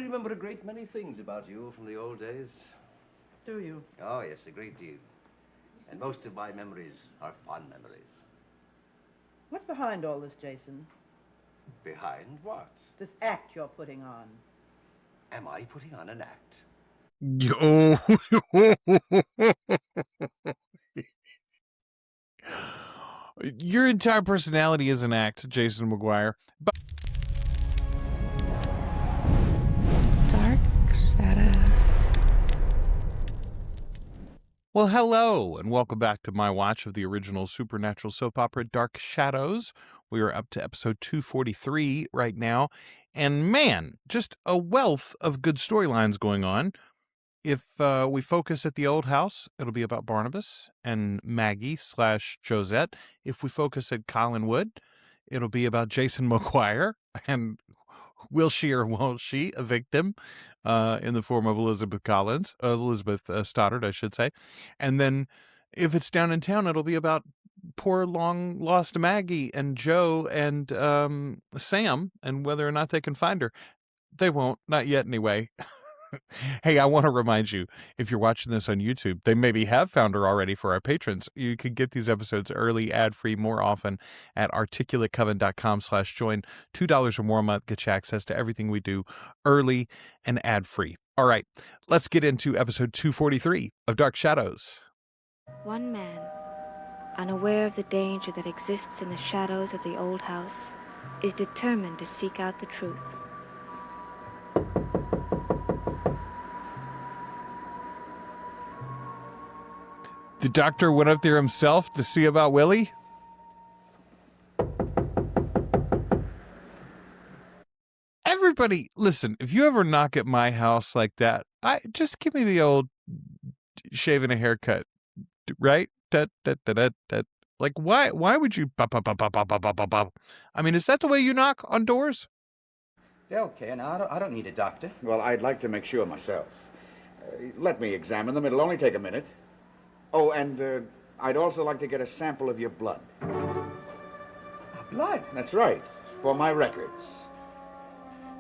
remember a great many things about you from the old days. Do you? Oh, yes, a great deal. And most of my memories are fond memories. What's behind all this, Jason? Behind what? This act you're putting on. Am I putting on an act? Your entire personality is an act, Jason McGuire. But Dark shadows. well, hello, and welcome back to my watch of the original supernatural soap opera Dark Shadows. We are up to episode 243 right now, and man, just a wealth of good storylines going on. If we focus at the old house, it'll be about Barnabas and Maggie / Josette. If we focus at Collinwood, it'll be about Jason McGuire and will she or won't she evict him in the form of Elizabeth Stoddard, I should say. And then if it's down in town, it'll be about poor long lost Maggie and Joe and Sam and whether or not they can find her. They won't, not yet anyway. Hey, I want to remind you, if you're watching this on YouTube, they maybe have found her already for our patrons. You can get these episodes early, ad-free, more often at articulatecoven.com/join. $2 or more a month gets you access to everything we do early and ad-free. All right, let's get into episode 243 of Dark Shadows. One man, unaware of the danger that exists in the shadows of the old house, is determined to seek out the truth. The doctor went up there himself to see about Willie? Everybody, listen, if you ever knock at my house like that, just give me the old shaving a haircut, right? Like, why would you pop, pop, pop, pop, pop, pop, pop, pop? I mean, is that the way you knock on doors? Yeah, okay, now I don't need a doctor. Well, I'd like to make sure myself. Let me examine them. It'll only take a minute. Oh, and I'd also like to get a sample of your blood. Blood? That's right, for my records.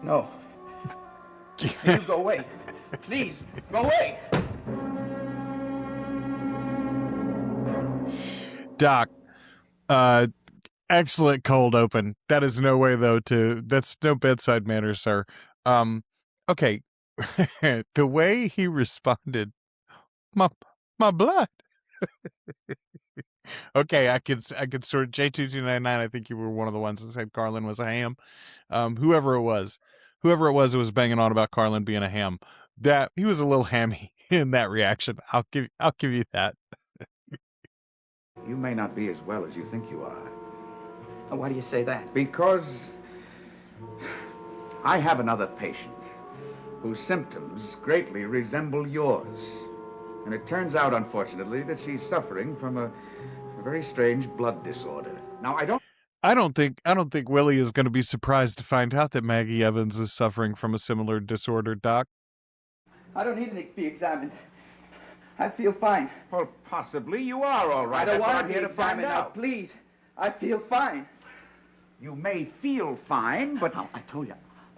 No. You go away. Please, go away. Doc, excellent cold open. That is no way, though, that's no bedside manner, sir. Okay, the way he responded, my blood. Okay, I could sort of J2299. I think you were one of the ones that said Carlin was a ham. Whoever it was that was banging on about Carlin being a ham, that he was a little hammy in that reaction. I'll give you that. You may not be as well as you think you are. Why do you say that? Because I have another patient whose symptoms greatly resemble yours. And it turns out, unfortunately, that she's suffering from a very strange blood disorder. Now, I don't think Willie is going to be surprised to find out that Maggie Evans is suffering from a similar disorder, Doc. I don't need to be examined. I feel fine. Well, possibly you are all right. I don't That's what want I'm to here be to find examined now, out. please. I feel fine. You may feel fine, but I told you,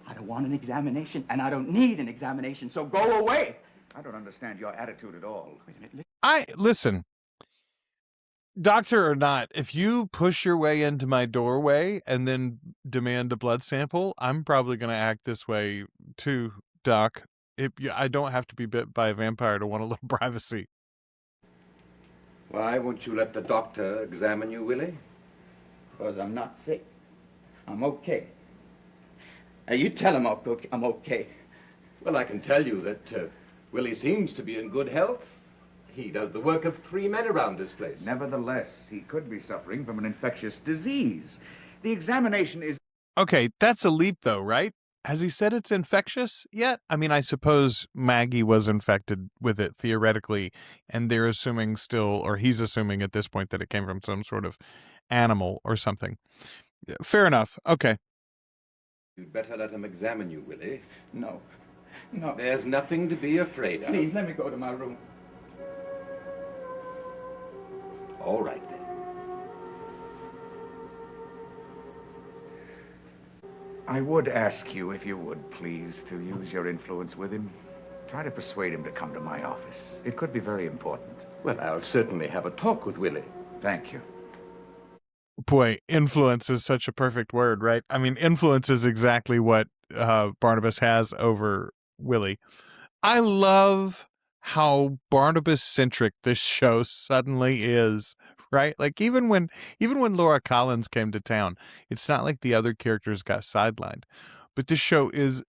I don't want an examination, and I don't need an examination, so go away. I don't understand your attitude at all. Wait a minute. Listen, doctor or not, if you push your way into my doorway and then demand a blood sample, I'm probably going to act this way too, Doc. I don't have to be bit by a vampire to want a little privacy. Why won't you let the doctor examine you, Willie? Because I'm not sick. I'm okay. You tell him I'm okay. Well, I can tell you that Willie seems to be in good health. He does the work of 3 men around this place. Nevertheless, he could be suffering from an infectious disease. The examination is... Okay, that's a leap though, right? Has he said it's infectious yet? I mean, I suppose Maggie was infected with it theoretically, and they're assuming still, or he's assuming at this point, that it came from some sort of animal or something. Fair enough. Okay. You'd better let him examine you, Willie. No. There's nothing to be afraid of. Please, let me go to my room. All right, then. I would ask you, if you would, please, to use your influence with him. Try to persuade him to come to my office. It could be very important. Well, I'll certainly have a talk with Willie. Thank you. Boy, influence is such a perfect word, right? I mean, influence is exactly what Barnabas has over Willie. I love how Barnabas-centric this show suddenly is, right? Like even when Laura Collins came to town, it's not like the other characters got sidelined. But this show is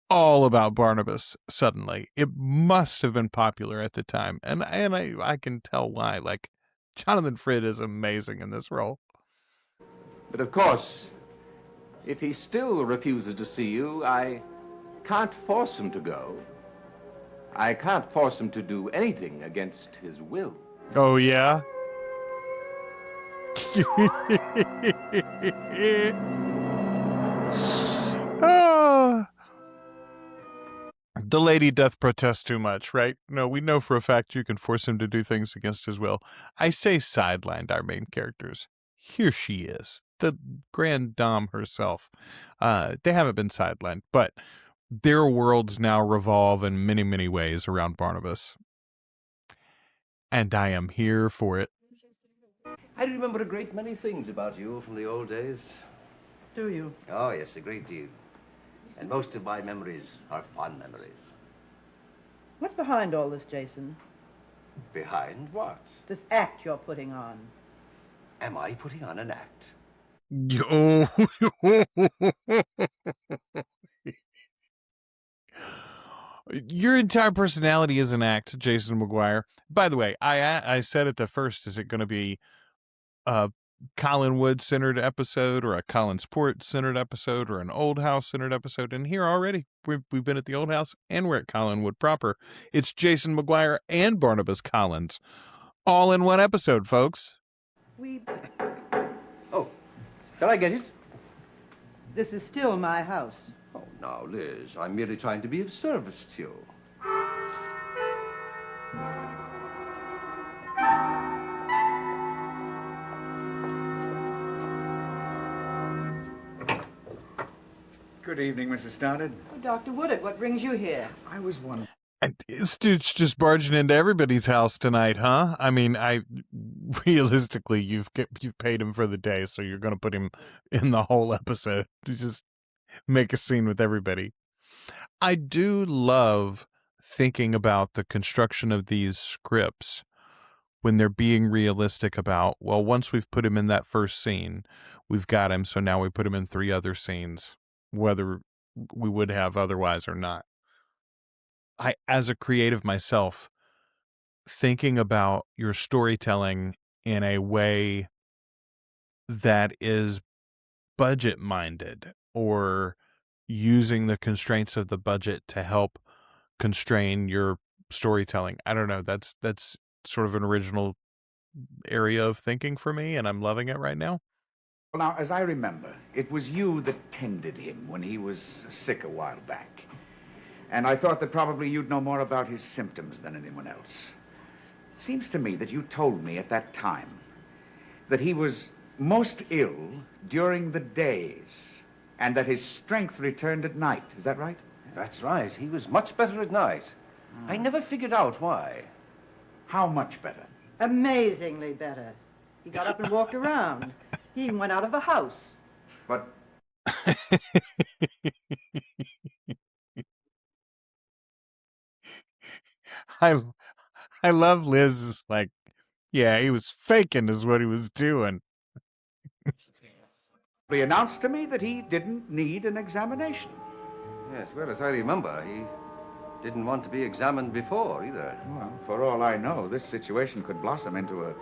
all about Barnabas suddenly. It must have been popular at the time. And I can tell why. Like, Jonathan Frid is amazing in this role. But of course, if he still refuses to see you, I can't force him to go. I can't force him to do anything against his will. Oh, yeah? Ah. The lady doth protest too much, right? No, we know for a fact you can force him to do things against his will. I say sidelined our main characters. Here she is, the Grand Dame herself. They haven't been sidelined, but their worlds now revolve in many, many ways around Barnabas. And I am here for it. I remember a great many things about you from the old days. Do you? Oh, yes, a great deal. And most of my memories are fond memories. What's behind all this, Jason? Behind what? This act you're putting on. Am I putting on an act? Your entire personality is an act, Jason McGuire. By the way, I said at the first, is it going to be a Collinwood-centered episode or a Collinsport-centered episode or an Old House-centered episode? And here already, we've been at the Old House and we're at Collinwood proper. It's Jason McGuire and Barnabas Collins, all in one episode, folks. Oh, shall I get it? This is still my house. Oh, now, Liz, I'm merely trying to be of service to you. Good evening, Mrs. Stoddard. Oh, Dr. Woodard, what brings you here? I was wondering. This dude's just barging into everybody's house tonight, huh? I mean, realistically, you've paid him for the day, so you're going to put him in the whole episode to just make a scene with everybody. I do love thinking about the construction of these scripts when they're being realistic about, well, once we've put him in that first scene, we've got him, so now we put him in 3 other scenes, whether we would have otherwise or not. I, as a creative myself, thinking about your storytelling in a way that is budget-minded or using the constraints of the budget to help constrain your storytelling. I don't know. That's sort of an original area of thinking for me, and I'm loving it right now. Well, now, as I remember, it was you that tended him when he was sick a while back. And I thought that probably you'd know more about his symptoms than anyone else. It seems to me that you told me at that time that he was most ill during the days and that his strength returned at night. Is that right? That's right. He was much better at night. I never figured out why. How much better? Amazingly better. He got up and walked around. He even went out of the house. But... I love Liz is like, yeah, he was faking is what he was doing. He announced to me that he didn't need an examination. Yes, well, as I remember, he didn't want to be examined before either. Well, for all I know, this situation could blossom into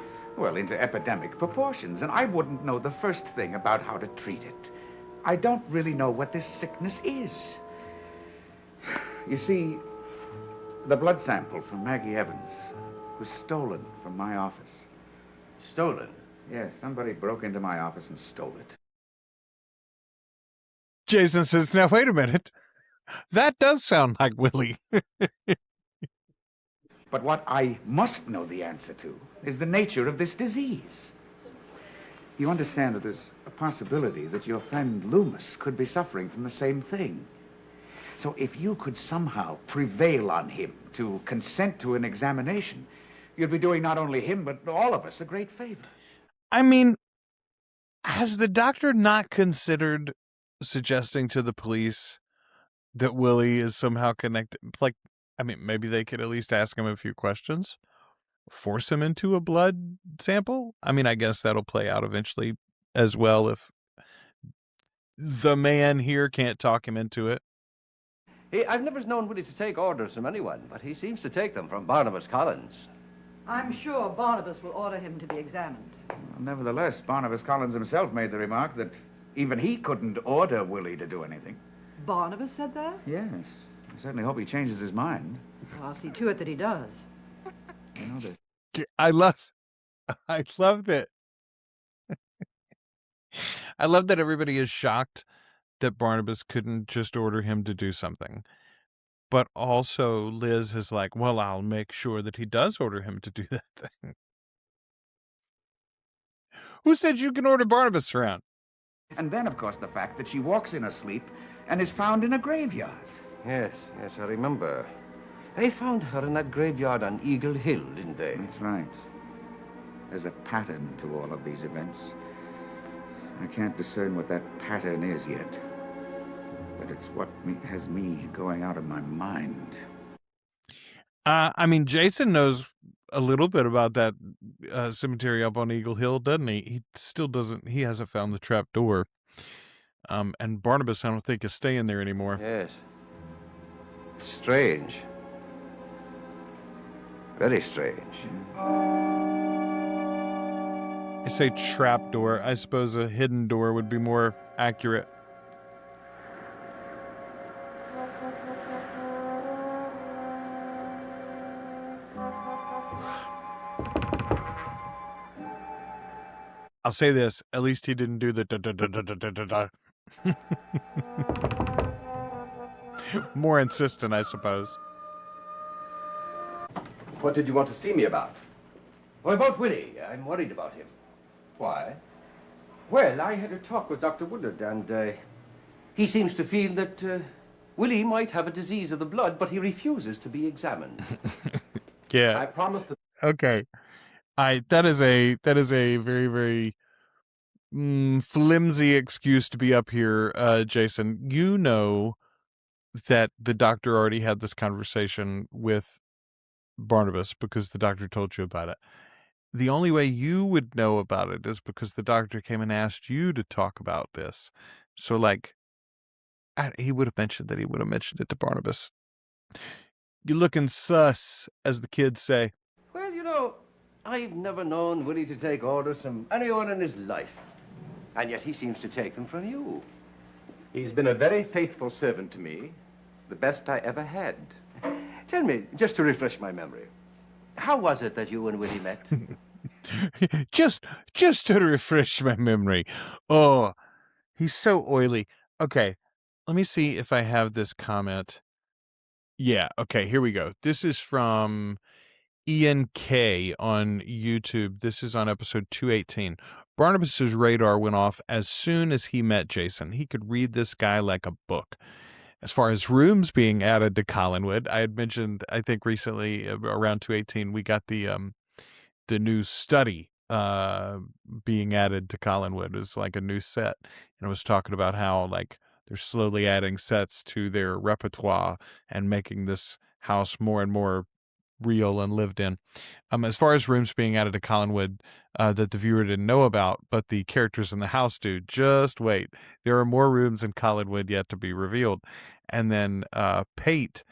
into epidemic proportions, and I wouldn't know the first thing about how to treat it. I don't really know what this sickness is. You see, the blood sample from Maggie Evans was stolen from my office. Stolen? Yes, somebody broke into my office and stole it. Jason says, now, wait a minute. That does sound like Willie. But what I must know the answer to is the nature of this disease. You understand that there's a possibility that your friend Loomis could be suffering from the same thing. So if you could somehow prevail on him to consent to an examination, you'd be doing not only him, but all of us a great favor. I mean, has the doctor not considered suggesting to the police that Willie is somehow connected? Like, I mean, maybe they could at least ask him a few questions, force him into a blood sample. I mean, I guess that'll play out eventually as well if the man here can't talk him into it. I've never known Willie to take orders from anyone, but he seems to take them from Barnabas Collins. I'm sure Barnabas will order him to be examined. Well, nevertheless, Barnabas Collins himself made the remark that even he couldn't order Willie to do anything. Barnabas said that? Yes. I certainly hope he changes his mind. Well, I'll see to it that he does. You know this. I love that. I love that everybody is shocked that Barnabas couldn't just order him to do something. But also Liz is like, well, I'll make sure that he does order him to do that thing. Who said you can order Barnabas around? And then, of course, the fact that she walks in her sleep and is found in a graveyard. Yes, I remember. They found her in that graveyard on Eagle Hill, didn't they? That's right. There's a pattern to all of these events. I can't discern what that pattern is yet. But it's what has me going out of my mind. I mean, Jason knows a little bit about that cemetery up on Eagle Hill, doesn't he? He still doesn't. He hasn't found the trap door. And Barnabas, I don't think, is staying there anymore. Yes. Strange. Very strange. I say trap door. I suppose a hidden door would be more accurate. I'll say this, at least he didn't do the da-da-da-da-da-da-da. More insistent, I suppose. What did you want to see me about? Well, about Willie. I'm worried about him. Why? Well, I had a talk with Dr. Woodard, and he seems to feel that Willie might have a disease of the blood, but he refuses to be examined. Yeah. I promised that. Okay. That is a very, very flimsy excuse to be up here, Jason. You know that the doctor already had this conversation with Barnabas because the doctor told you about it. The only way you would know about it is because the doctor came and asked you to talk about this. So, like, he would have mentioned that he would have mentioned it to Barnabas. You're looking sus, as the kids say. Well, you know, I've never known Willie to take orders from anyone in his life. And yet he seems to take them from you. He's been a very faithful servant to me. The best I ever had. Tell me, just to refresh my memory, how was it that you and Willie met? just to refresh my memory. Oh, he's so oily. Okay, let me see if I have this comment. Yeah, okay, here we go. This is from Ian K on YouTube. This is on episode 218. Barnabas's radar went off as soon as he met Jason. He could read this guy like a book. As far as rooms being added to Collinwood, I had mentioned, I think recently around 218, we got the new study being added to Collinwood. It was like a new set. And it was talking about how like they're slowly adding sets to their repertoire and making this house more and more real and lived in. As far as rooms being added to Collinwood that the viewer didn't know about, but the characters in the house do, just wait. There are more rooms in Collinwood yet to be revealed. And then Pate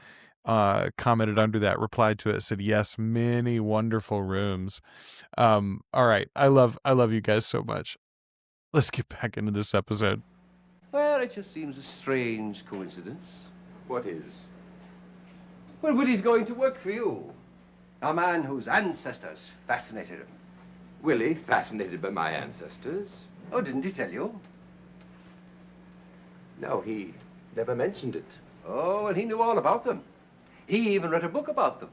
commented under that, replied to it, said, yes, many wonderful rooms. All right. I love you guys so much. Let's get back into this episode. Well, it just seems a strange coincidence. What is? Well, Willie's going to work for you. A man whose ancestors fascinated him. Willie, fascinated by my ancestors? Oh, didn't he tell you? No, he never mentioned it. Oh, well, he knew all about them. He even read a book about them.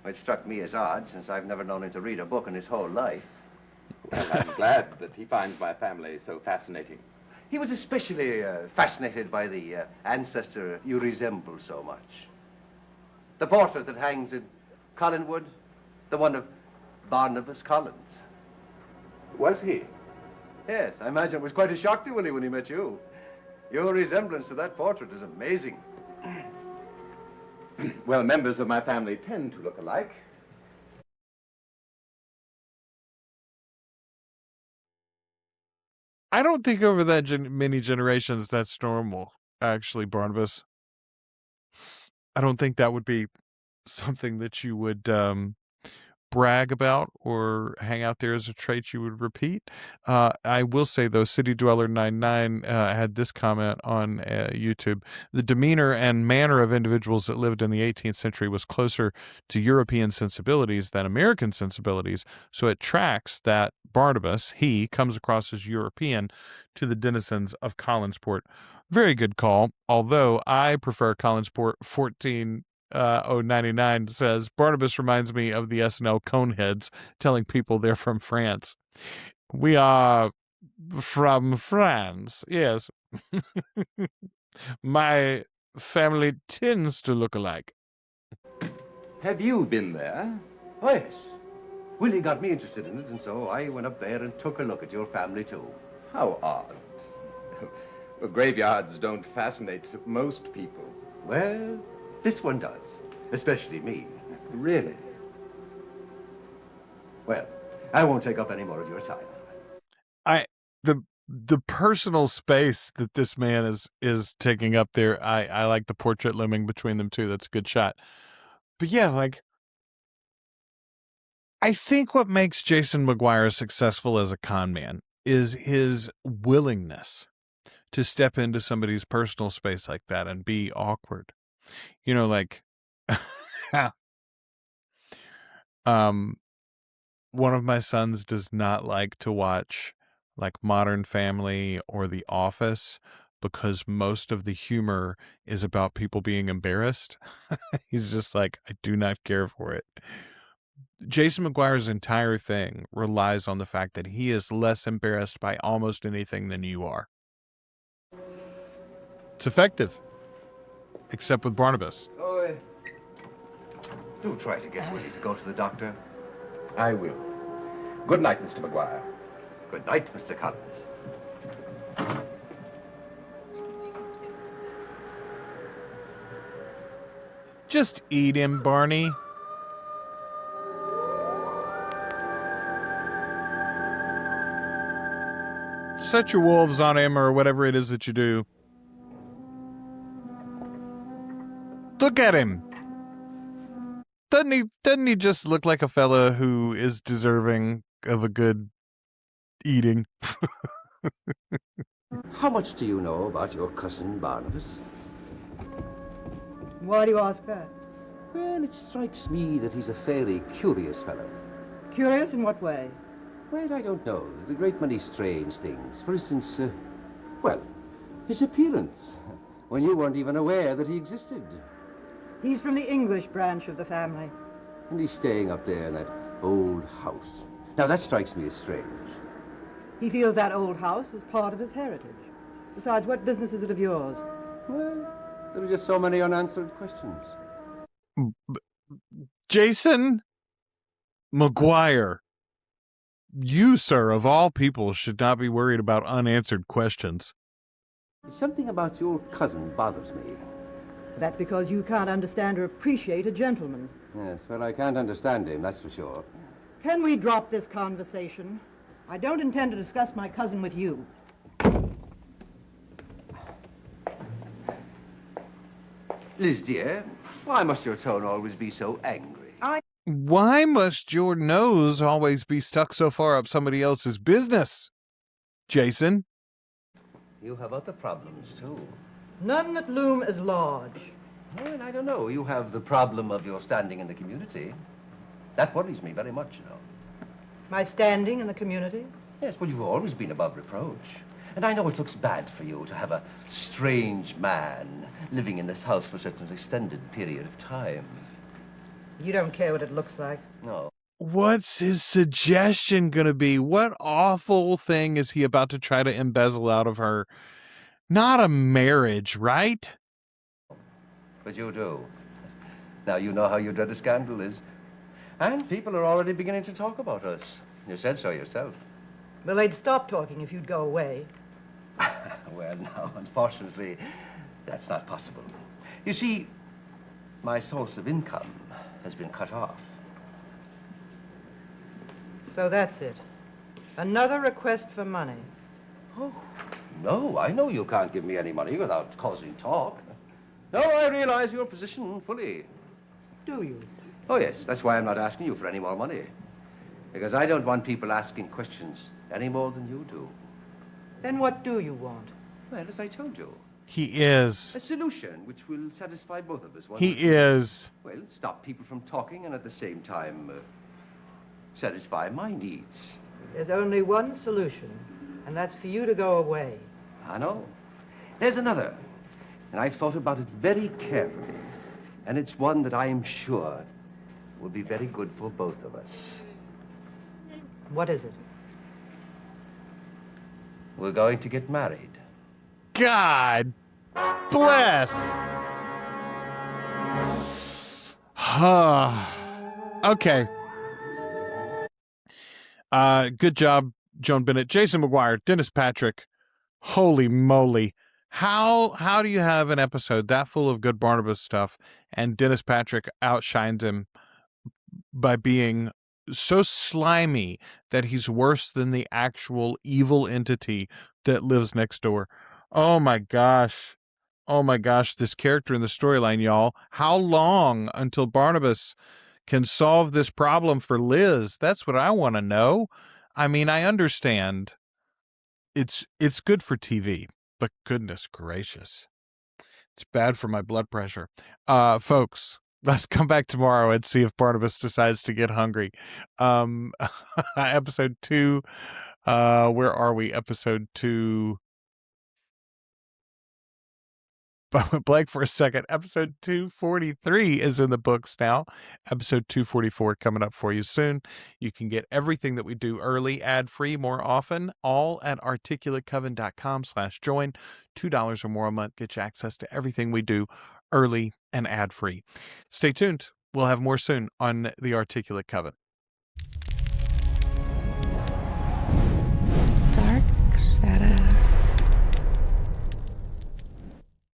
It struck me as odd, since I've never known him to read a book in his whole life. Well, I'm glad that he finds my family so fascinating. He was especially fascinated by the ancestor you resemble so much. The portrait that hangs in Collinwood, the one of Barnabas Collins. Was he? Yes, I imagine it was quite a shock to Willie when he met you. Your resemblance to that portrait is amazing. Well, members of my family tend to look alike. I don't think over that many generations that's normal, actually, Barnabas. I don't think that would be something that you would brag about or hang out there as a trait you would repeat. I will say, though, City Dweller 99 had this comment on YouTube. The demeanor and manner of individuals that lived in the 18th century was closer to European sensibilities than American sensibilities, so it tracks that Barnabas, he, comes across as European to the denizens of Collinsport. Very good call, although I prefer Collinsport 14099 says, Barnabas reminds me of the SNL Coneheads telling people they're from France. We are from France, yes. My family tends to look alike. Have you been there? Oh, yes. Willie got me interested in it, and so I went up there and took a look at your family, too. How odd. Well, graveyards don't fascinate most people. Well, this one does, especially me. Really? Well, I won't take up any more of your time. The personal space that this man is taking up there, I like the portrait looming between them too. That's a good shot. But yeah, like, I think what makes Jason McGuire successful as a con man is his willingness to step into somebody's personal space like that and be awkward. You know, like, one of my sons does not like to watch like Modern Family or The Office because most of the humor is about people being embarrassed. He's just like, I do not care for it. Jason McGuire's entire thing relies on the fact that he is less embarrassed by almost anything than you are. It's effective. Except with Barnabas. Oh, do try to get Willie to go to the doctor. I will. Good night, Mr. McGuire. Good night, Mr. Collins. Just eat him, Barney. Set your wolves on him or whatever it is that you do. Look at him. Doesn't he just look like a fella who is deserving of a good eating? How much do you know about your cousin Barnabas? Why do you ask that? Well, it strikes me that he's a fairly curious fellow. Curious in what way? Well, I don't know. There's a great many strange things. For instance, well, his appearance. When you weren't even aware that he existed. He's from the English branch of the family. And he's staying up there in that old house. Now, that strikes me as strange. He feels that old house is part of his heritage. Besides, what business is it of yours? Well, there are just so many unanswered questions. Jason McGuire, you, sir, of all people, should not be worried about unanswered questions. Something about your cousin bothers me. That's because you can't understand or appreciate a gentleman. Yes, well, I can't understand him, that's for sure. Can we drop this conversation? I don't intend to discuss my cousin with you. Liz, dear, why must your tone always be so angry? Why must your nose always be stuck so far up somebody else's business, Jason? You have other problems, too. None that loom as large. Well, I don't know. You have the problem of your standing in the community. That worries me very much, you know. My standing in the community? Yes, well, you've always been above reproach. And I know it looks bad for you to have a strange man living in this house for such an extended period of time. You don't care what it looks like. No. what's his suggestion going to be? What awful thing is he about to try to embezzle out of her? Not a marriage, right? But you do. Now you know how you dread a scandal is. And people are already beginning to talk about us. You said so yourself. Well, they'd stop talking if you'd go away. Well, now, unfortunately, that's not possible. You see, my source of income has been cut off. So that's it. Another request for money. Oh, no, I know you can't give me any money without causing talk. No, I realize your position fully. Do you? Oh, yes, that's why I'm not asking you for any more money. Because I don't want people asking questions any more than you do. Then what do you want? Well, as I told you. He is. A solution which will satisfy both of us. He is. Well, stop people from talking and at the same time satisfy my needs. There's only one solution, and that's for you to go away. I know. There's another, and I've thought about it very carefully, and it's one that I am sure will be very good for both of us. What is it? We're going to get married. God bless. Okay. Good job, Joan Bennett, Jason McGuire, Dennis Patrick. Holy moly. How do you have an episode that full of good Barnabas stuff and Dennis Patrick outshines him by being so slimy that he's worse than the actual evil entity that lives next door? Oh my gosh. Oh my gosh, this character in the storyline, y'all. How long until Barnabas can solve this problem for Liz? That's what I want to know. I mean, I understand it's good for TV, but goodness gracious, it's bad for my blood pressure. Folks, let's come back tomorrow and see if Barnabas decides to get hungry. Episode 2, where are we? Episode 2. But I went blank for a second. Episode 243 is in the books now. Episode 244 coming up for you soon. You can get everything that we do early, ad-free, more often, all at articulatecoven.com/join. $2 or more a month gets you access to everything we do early and ad-free. Stay tuned. We'll have more soon on the Articulate Coven.